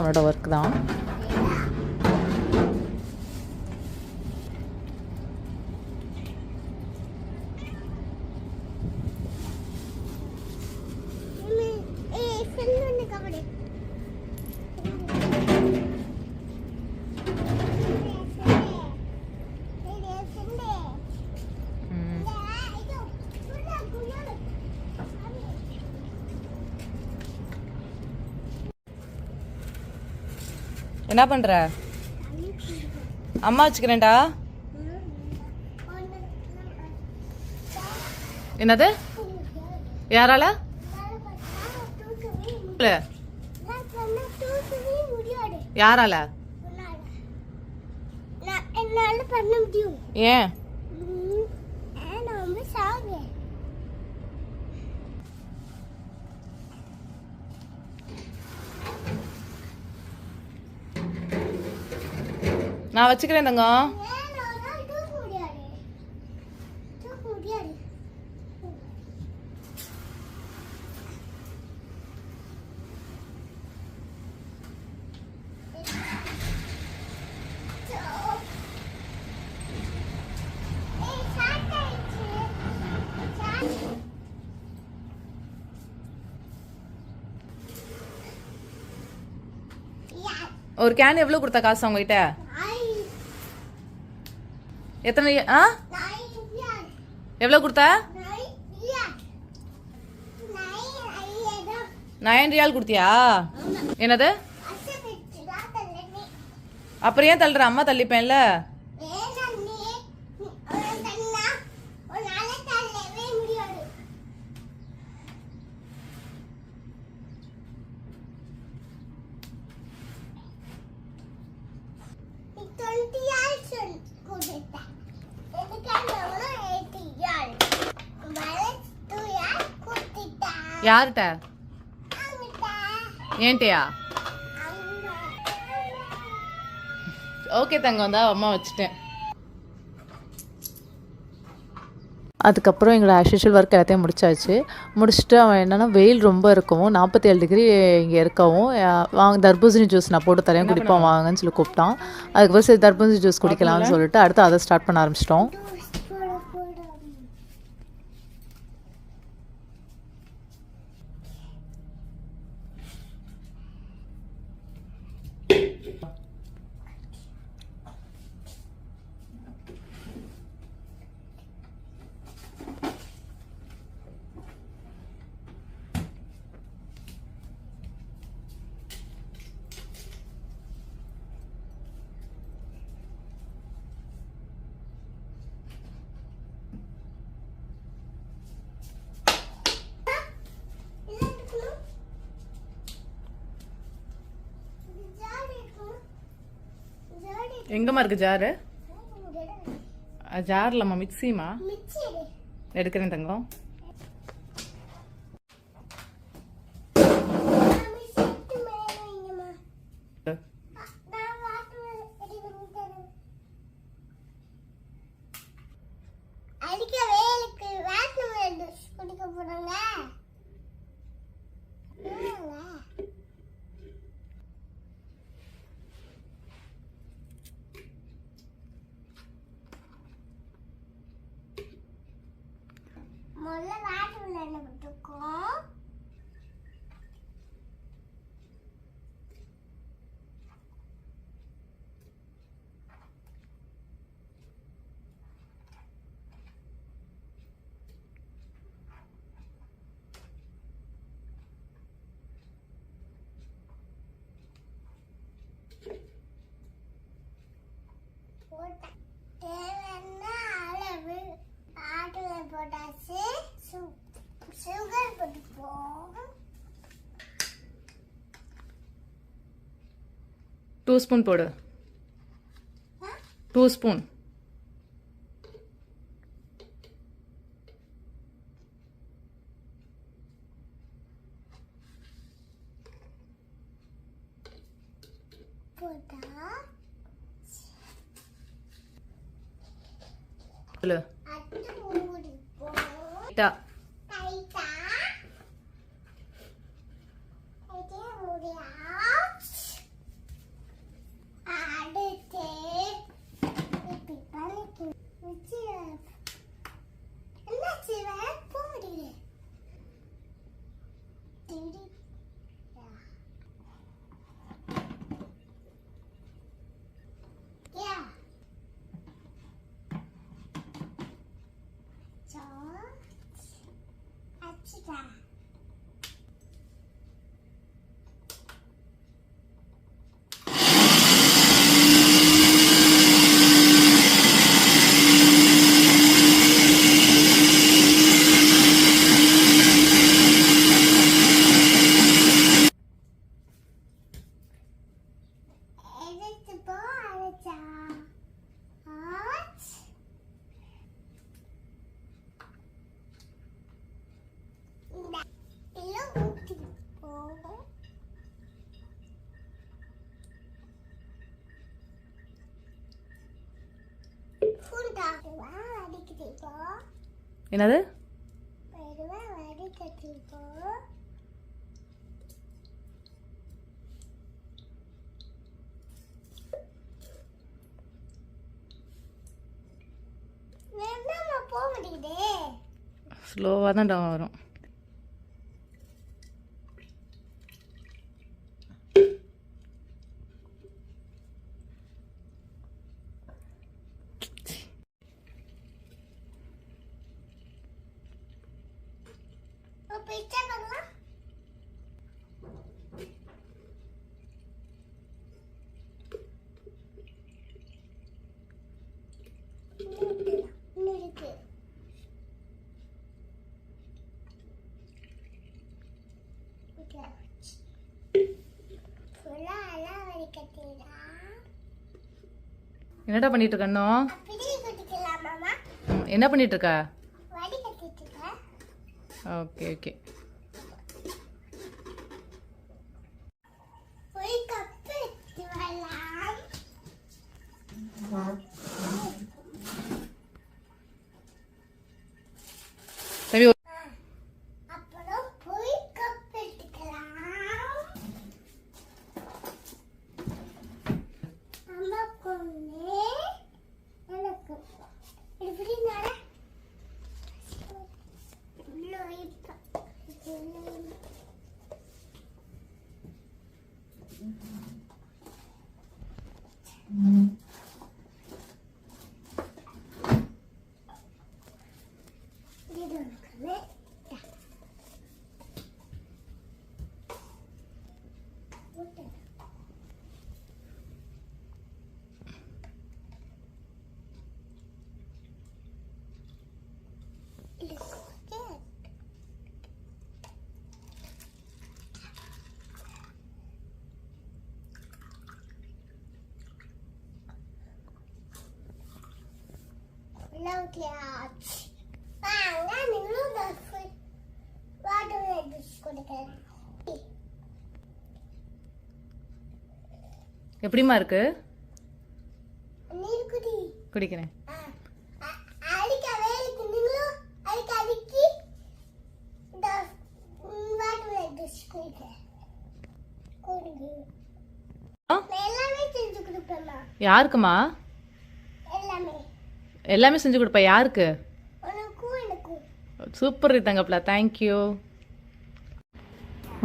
அவனோட ஒர்க் தான். என்ன பண்ற? அம்மா வச்சுக்கிறேன்டா. என்னது? யாரால? யாரால? ஏன்? நான் வச்சுக்கிறேன் தங்கம். ஒரு கேன் எவ்வளவு கொடுத்த காசு அவங்ககிட்ட? எத்தனை? எவ்வளவு கொடுத்த? 9 ரியால் கொடுத்தியா? என்னது? அப்புறம் ஏன் தள்ளுற? அம்மா தள்ளிப்பேன்ல. யார்கிட்ட? ஏன்ட்டியா? ஓகே தங்கம், தான் அம்மா வச்சுட்டேன். அதுக்கப்புறம் எங்களோட ஆஸ்யூஷுவல் ஒர்க் எல்லாத்தையும் முடிச்சுட்டு அவன் என்னென்னா வெயில் ரொம்ப இருக்கவும் 47 டிகிரி இங்கே இருக்கவும் வாங்க தர்பூசணி ஜூஸ் நான் போட்டு தரேன் குடிப்போம் வாங்கன்னு சொல்லி கூப்பிட்டான். அதுக்கப்புறம் சரி தர்பூசணி ஜூஸ் குடிக்கலாம்னு சொல்லிட்டு அடுத்து அதை ஸ்டார்ட் பண்ண ஆரம்பிச்சிட்டோம். எங்கம்மா இருக்கு ஜாரு? ஜார் இல்லம்மா, மிக்சிமா. எடுக்கிறேன் தங்கம். முதல்ல வாட்டர் என்ன போட்டுக்கோம். தேவையான அளவு ஆட்டில் போட்டாச்சு. சுகர் போட்டுப்போம். 2 ஸ்பூன் போடு. 2 ஸ்பூன். போட்டா என்னது? மெதுவா வடிகட்டிப்போம். என்னம்மா போக மாட்டேங்குதே? ஸ்லோவாக தான் டவுன் வரும். பிச்சை பண்ணலாம். இன்னும் இருக்கு. ஃபுல்லா எல்லாம் வடிகட்டிடா. என்னடா பண்ணிட்டு இருக்க இன்னும்? அப்படியே குடிக்கலாம் மாமா. என்ன பண்ணிட்டு இருக்க? வடிகட்டிட்டு இருக்க. Okay okay. ஒரு கப் எடுத்து வரலாம். தம்பி அப்புறம் போய் கப் எடுத்துக்கலாம். அம்மா கொண்டு எனக்கு இப்படி நட. எப்படிம்மா இருக்கு? நீர் குடி. குடிக்கிறேன். அடிக்க வேலைக்கு நீங்களும் அடிக்க அடிக்கி இந்த வாட்டர் டிஷ் குடிக்க குடிங்க. எல்லாமே செஞ்சு கொடுப்பேம்மா. யாருக்குமா? எல்லாமே எல்லாமே செஞ்சு கொடுப்பா. யாருக்கு? உனக்கும் எனக்கும். சூப்பர் தங்கப்பில், தேங்க்யூ.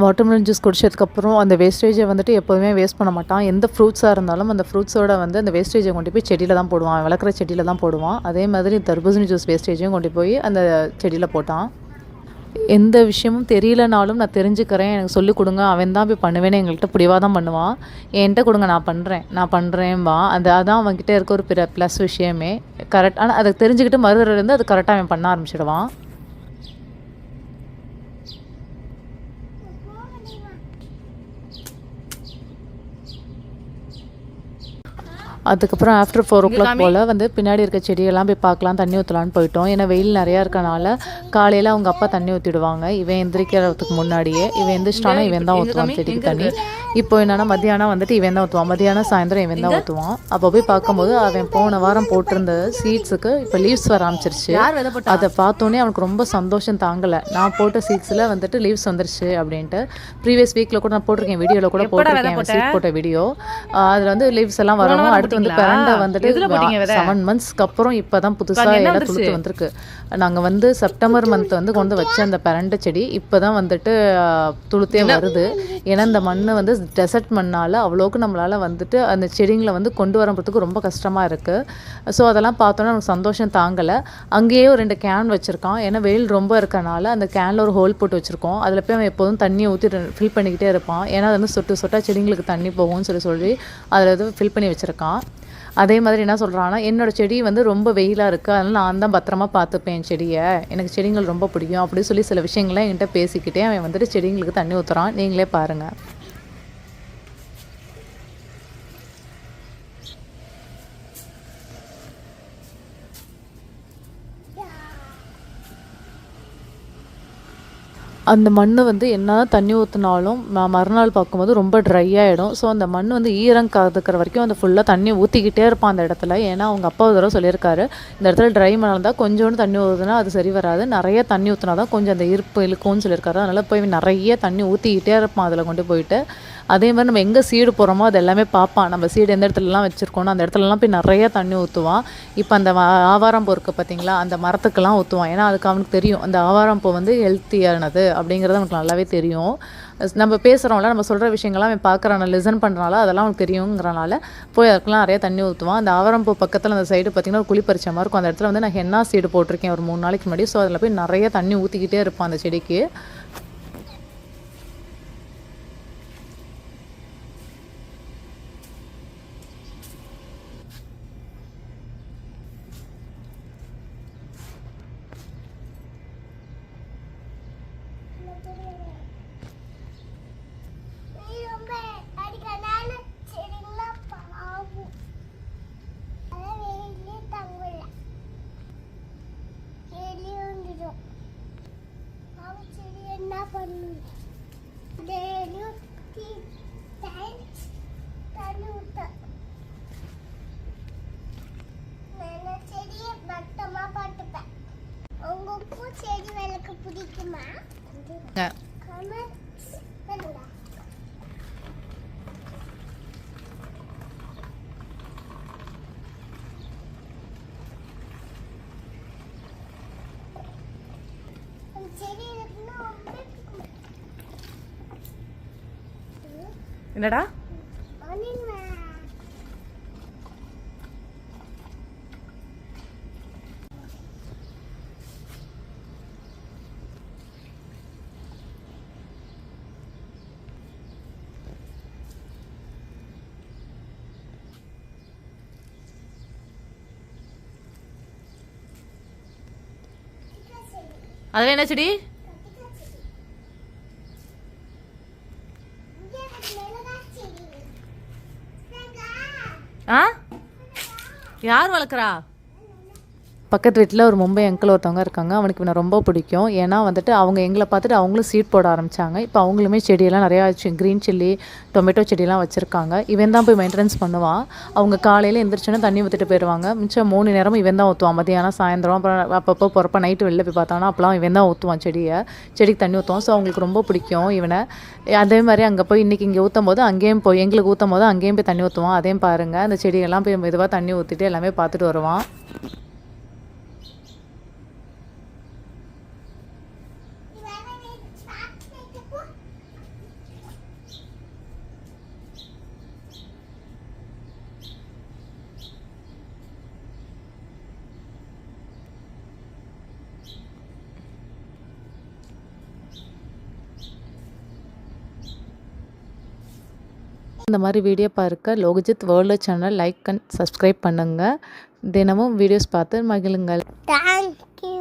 வாட்டர்மெலன் ஜூஸ் குடிச்சதுக்கப்புறம் அந்த வேஸ்டேஜை வந்துட்டு எப்போதுமே வேஸ்ட் பண்ண மாட்டான். எந்த ஃப்ரூட்ஸாக இருந்தாலும் அந்த ஃப்ரூட்ஸோட வந்து அந்த வேஸ்டேஜை கொண்டு போய் செடியில் தான் போடுவான். வளர்க்குற செடியில் தான் போடுவான். அதே மாதிரி தர்பூசணி ஜூஸ் வேஸ்டேஜையும் கொண்டு போய் அந்த செடியில் போட்டான். எந்த விஷயமும் தெரியலனாலும் நான் தெரிஞ்சுக்கிறேன், எனக்கு சொல்லிக் கொடுங்க, அவன் தான் போய் பண்ணுவேன்னு எங்கள்கிட்ட பிடிவாக தான் பண்ணுவான். என்கிட்ட கொடுங்க, நான் பண்ணுறேன்பா. அதான் அவன்கிட்ட இருக்க ஒரு ப்ளஸ் விஷயமே. கரெக்ட். ஆனால் அதை தெரிஞ்சுக்கிட்டு மறுதலேருந்து அது கரெக்டாக அவன் பண்ண ஆரம்பிச்சிடுவான். அதுக்கப்புறம் ஆஃப்டர் 4 o'clock போல் வந்து பின்னாடி இருக்க செடியெல்லாம் போய் பார்க்கலாம், தண்ணி ஊற்றலான்னு போயிட்டோம். ஏன்னா வெயில் நிறையா இருக்கனால காலையில் அவங்க அப்பா தண்ணி ஊற்றிடுவாங்க. இவன் எந்திரிக்கிறதுக்கு முன்னாடியே இவன் எந்திரிச்சிட்டானா இவன் தான் ஊற்றுவான் செடிக்கு தண்ணி. இப்போ என்னென்னா மத்தியானம் வந்துட்டு இவன் தான் ஊற்றுவான். மத்தியானம் சாயந்தரம் இவன் தான் ஊற்றுவான். அப்போ போய் பார்க்கும்போது அவன் போன வாரம் போட்டிருந்த சீட்ஸுக்கு இப்போ லீவ்ஸ் வர ஆரம்பிச்சிருச்சு. அதை பார்த்தோன்னே அவனுக்கு ரொம்ப சந்தோஷம் தாங்கலை. நான் போட்ட சீட்ஸில் வந்துட்டு லீவ்ஸ் வந்துருச்சு அப்படின்ட்டு. ப்ரீவியஸ் வீக்கில் கூட நான் போட்டிருக்கேன், வீடியோவில் கூட போட்டிருக்கேன், சீட் போட்ட வீடியோ. அதில் வந்து லீவ்ஸ் எல்லாம் வரவும் அடுத்து வந்து பிரண்டை வந்துட்டு 7 monthsக்கு அப்புறம் இப்போ தான் புதுசாக எல்லாம் துளுத்து வந்திருக்கு. நாங்கள் வந்து செப்டம்பர் மந்த் வந்து கொண்டு வச்ச அந்த பிரண்டை செடி இப்போ தான் வந்துட்டு துளுத்தே வருது. ஏன்னா இந்த மண் வந்து டெசர்ட் மண்ணால் அவ்வளோக்கு நம்மளால் வந்துட்டு அந்த செடிங்களை வந்து கொண்டு வரதுக்கு ரொம்ப கஷ்டமாக இருக்குது. ஸோ அதெல்லாம் பார்த்தோன்னா எனக்கு சந்தோஷம் தாங்கலை. அங்கேயே ஒரு 2 கேன் வச்சுருக்கான். ஏன்னா வெயில் ரொம்ப இருக்கனால அந்த கேனில் ஒரு ஹோல் போட்டு வச்சுருக்கோம். அதில் போய் அவன் எப்போதும் தண்ணியை ஊற்றி ஃபில் பண்ணிக்கிட்டே இருப்பான். ஏன்னா அது வந்து சொட்டு சொட்டாக செடிங்களுக்கு தண்ணி போகும்னு சொல்லி அதில் வந்து ஃபில் பண்ணி வச்சுருக்கான். அதே மாதிரி என்ன சொல்கிறான்னா, என்னோடய செடி வந்து ரொம்ப வெயிலாக இருக்குது, அதனால் நான் தான் பத்திரமா பார்த்துப்பேன் என் செடியை, எனக்கு செடிகள் ரொம்ப பிடிக்கும் அப்படின்னு சொல்லி சில விஷயங்கள்லாம் என்கிட்ட பேசிக்கிட்டே அவன் வந்துட்டு செடிங்களுக்கு தண்ணி ஊற்றுறான். நீங்களே பாருங்கள். அந்த மண் வந்து என்ன தண்ணி ஊற்றினாலும் மறுநாள் பார்க்கும்போது ரொம்ப ட்ரை ஆகிடும். ஸோ அந்த மண் வந்து ஈரம் கதுக்கிற வரைக்கும் அந்த ஃபுல்லாக தண்ணி ஊற்றிக்கிட்டே இருப்பான் அந்த இடத்துல. ஏன்னா அவங்க அப்பா ஒரு தடவை சொல்லியிருக்காரு, இந்த இடத்துல ட்ரை மணல் இருந்தால் கொஞ்சோண்டு தண்ணி ஊற்றுனா அது சரி வராது, நிறைய தண்ணி ஊற்றினா தான் கொஞ்சம் அந்த இருப்பு இழுக்கும்னு சொல்லியிருக்காரு. அதனால் போய் நிறைய தண்ணி ஊற்றிக்கிட்டே இருப்பான் அதில் கொண்டு போயிட்டு. அதே மாதிரி நம்ம எங்கே சீடு போடுறோமோ அது எல்லாமே பார்ப்பான். நம்ம சீடு எந்த இடத்துலலாம் வச்சுருக்கோனோ அந்த இடத்துலலாம் போய் நிறைய தண்ணி ஊற்றுவான். இப்போ அந்த ஆவாரம் பூ இருக்குது பார்த்தீங்களா, அந்த மரத்துக்கெல்லாம் ஊற்றுவான். ஏன்னா அதுக்கு அவனுக்கு தெரியும் அந்த ஆவாரம் பூ வந்து ஹெல்த்தியானது அப்படிங்கிறது அவனுக்கு நல்லாவே தெரியும். நம்ம பேசுகிறோம்ல, நம்ம சொல்கிற விஷயங்கள்லாம் அவன் பார்க்குறான லிசன் பண்ணுறனால அதெல்லாம் அவனுக்கு தெரியுங்கிறனால போய் அதுக்கெல்லாம் நிறைய தண்ணி ஊற்றுவான். அந்த ஆவாரம் பூ பக்கத்தில் அந்த சைடு பார்த்திங்கன்னா ஒரு குழி பறிச்ச மாதிரி இருக்கும். அந்த இடத்துல வந்து நான் ஹென்னா சீடு போட்டிருக்கேன் ஒரு 3 நாளைக்கு முன்னாடி. ஸோ அதில் போய் நிறைய தண்ணி ஊற்றிக்கிட்டே இருப்பான் அந்த செடிக்கு. நீ ரொம்ப அடிக்கனால செடிங்களாம் பாவும். அதான் வெயிலே தங்கல. செடி வந்துடும். அவன் செடி என்ன பண்ணும்? டெய்லியும் தண்ணி ஊத்த. நான் செடியை பட்டமா பார்த்துப்பேன். உங்களுக்கும் செடி வளர்க்க பிடிக்குமா? கமெண்ட்ஸ் பண்ணுங்க. செடி இருக்குன்னா ரொம்ப என்னடா அனிமா. அதில் என்ன செடி? ஆ, யார் வளர்க்குறா? பக்கத்து வீட்டில் ஒரு மும்பை அங்கிள் ஒருத்தவங்க இருக்காங்க. அவனுக்கு இவனை ரொம்ப பிடிக்கும். ஏன்னா வந்துட்டு அவங்க எங்களை பார்த்துட்டு அவங்களும் சீட் போட ஆரம்பித்தாங்க. இப்போ அவங்களுமே செடியெல்லாம் நிறையா க்ரீன் சில்லி, டொமேட்டோ செடியெல்லாம் வச்சுருக்காங்க. இவன் தான் போய் மெயின்டெனன்ஸ் பண்ணுவான். அவங்க காலையில் எந்திரிச்சோன்னா தண்ணி ஊற்றிட்டு போயிடுவாங்க. மிச்சம் 3 நேரமும் இவன் தான் ஊற்றுவான். மதியானம், சாயந்தரம், அப்புறம் அப்பப்போ போகிறப்ப நைட்டு வெளில போய் பார்த்தானா அப்போலாம் இவன் தான் ஊற்றுவான் செடிக்கு தண்ணி ஊற்றுவான். ஸோ அவங்களுக்கு ரொம்ப பிடிக்கும் இவனை. அதே மாதிரி அங்கே போய் இன்றைக்கி இங்கே ஊற்றும் போது அங்கேயும் போய் எங்களுக்கு ஊற்றும் போது அங்கேயும் போய் தண்ணி ஊற்றுவான். அதையும் பாருங்கள், அந்த செடியெல்லாம் போய் மெதுவாக தண்ணி ஊற்றிட்டு எல்லாமே பார்த்துட்டு வருவான். இந்த மாதிரி வீடியோ பார்க்க Lokajith world channel like and subscribe பண்ணுங்கள். தினமும் வீடியோஸ் பார்த்து மகிழுங்கள். தேங்க்யூ.